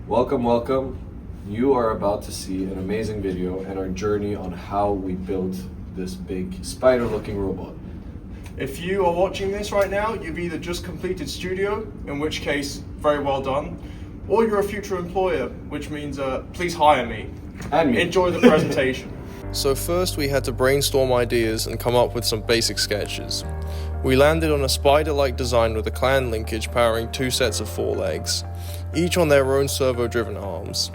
Welcome, welcome. You are about to see an amazing video and our journey on how we built this big spider-looking robot. If you are watching this right now, you've either just completed studio, in which case, very well done, or you're a future employer, which means please hire me. And me. Enjoy the presentation. So first we had to brainstorm ideas and come up with some basic sketches. We landed on a spider-like design with a clan linkage powering two sets of forelegs, each on their own servo-driven arms.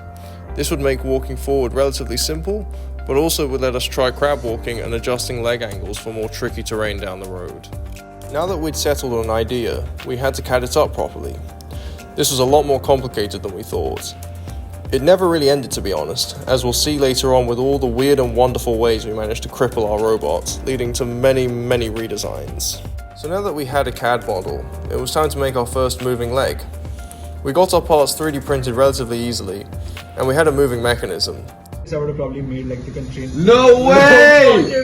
This would make walking forward relatively simple, but also would let us try crab walking and adjusting leg angles for more tricky terrain down the road. Now that we'd settled on an idea, we had to CAD it up properly. This was a lot more complicated than we thought. It never really ended, to be honest, as we'll see later on with all the weird and wonderful ways we managed to cripple our robots, leading to many redesigns. So now that we had a CAD model, it was time to make our first moving leg. We got our parts 3D printed relatively easily, and we had a moving mechanism. I would have probably made like the constraints. No way!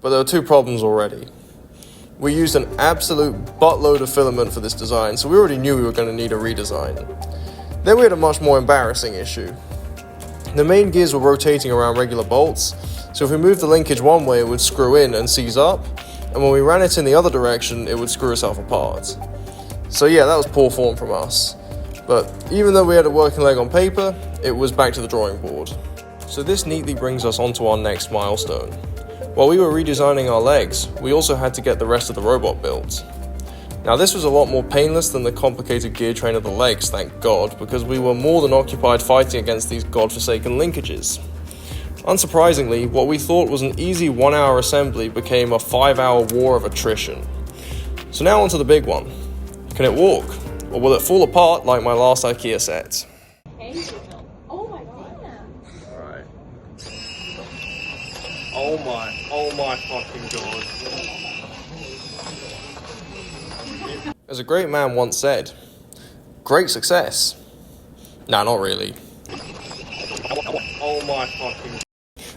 But there were two problems already. We used an absolute buttload of filament for this design, so we already knew we were going to need a redesign. Then we had a much more embarrassing issue. The main gears were rotating around regular bolts, so if we moved the linkage one way it would screw in and seize up, and when we ran it in the other direction it would screw itself apart. So yeah, that was poor form from us. But even though we had a working leg on paper, it was back to the drawing board. So this neatly brings us onto our next milestone. While we were redesigning our legs, we also had to get the rest of the robot built. Now this was a lot more painless than the complicated gear train of the legs, thank God, because we were more than occupied fighting against these godforsaken linkages. Unsurprisingly, what we thought was an easy 1 hour assembly became a 5-hour war of attrition. So now onto the big one. Can it walk? Or will it fall apart like my last IKEA set? Oh my god. Alright. Oh my fucking god. As a great man once said, great success. Nah, not really. Oh my fucking...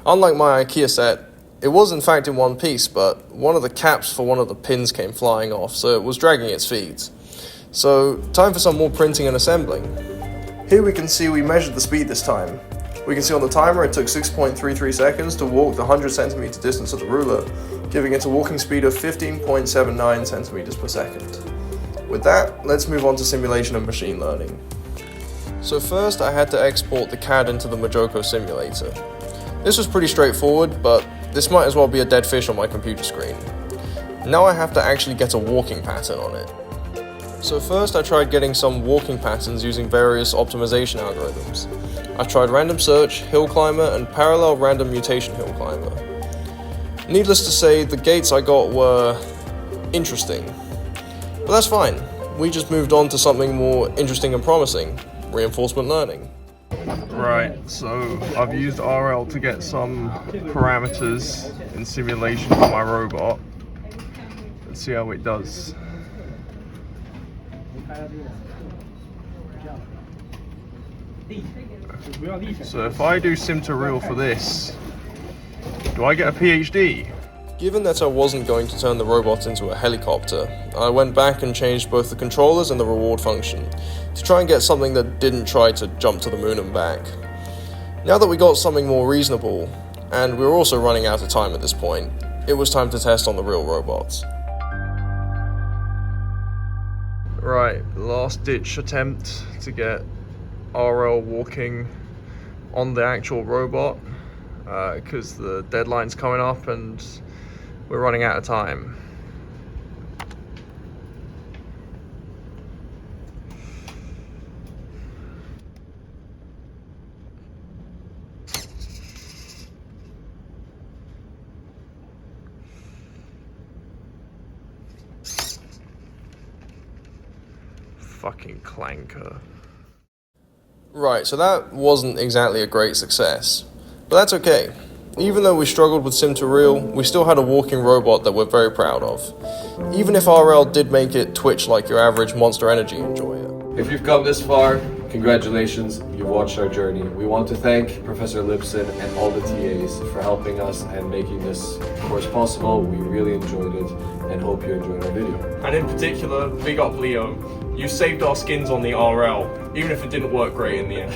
Unlike my IKEA set, it was in fact in one piece, but one of the caps for one of the pins came flying off, so it was dragging its feet. So, time for some more printing and assembling. Here we can see we measured the speed this time. We can see on the timer it took 6.33 seconds to walk the 100 centimeter distance of the ruler, giving it a walking speed of 15.79 centimeters per second. With that, let's move on to simulation and machine learning. So first I had to export the CAD into the Majoko simulator. This was pretty straightforward, but this might as well be a dead fish on my computer screen. Now I have to actually get a walking pattern on it. So first I tried getting some walking patterns using various optimization algorithms. I tried random search, hill climber, and parallel random mutation hill climber. Needless to say, the gates I got were interesting. But that's fine, we just moved on to something more interesting and promising, reinforcement learning. Right, so I've used RL to get some parameters in simulation for my robot. Let's see how it does. So if I do sim to real for this, do I get a PhD? Given that I wasn't going to turn the robot into a helicopter, I went back and changed both the controllers and the reward function to try and get something that didn't try to jump to the moon and back. Now that we got something more reasonable, and we were also running out of time at this point, it was time to test on the real robots. Right, last ditch attempt to get RL walking on the actual robot, because the deadline's coming up and we're running out of time. Fucking clanker. Right, so that wasn't exactly a great success, but that's okay. Even though we struggled with sim to real, we still had a walking robot that we're very proud of. Even if RL did make it twitch like your average Monster Energy enjoyer. If you've come this far, Congratulations, you've watched our journey. We want to thank Professor Lipson and all the TAs for helping us and making this course possible. We really enjoyed it and hope you enjoyed our video. And in particular, big up Leo. You saved our skins on the RL, even if it didn't work great in the end.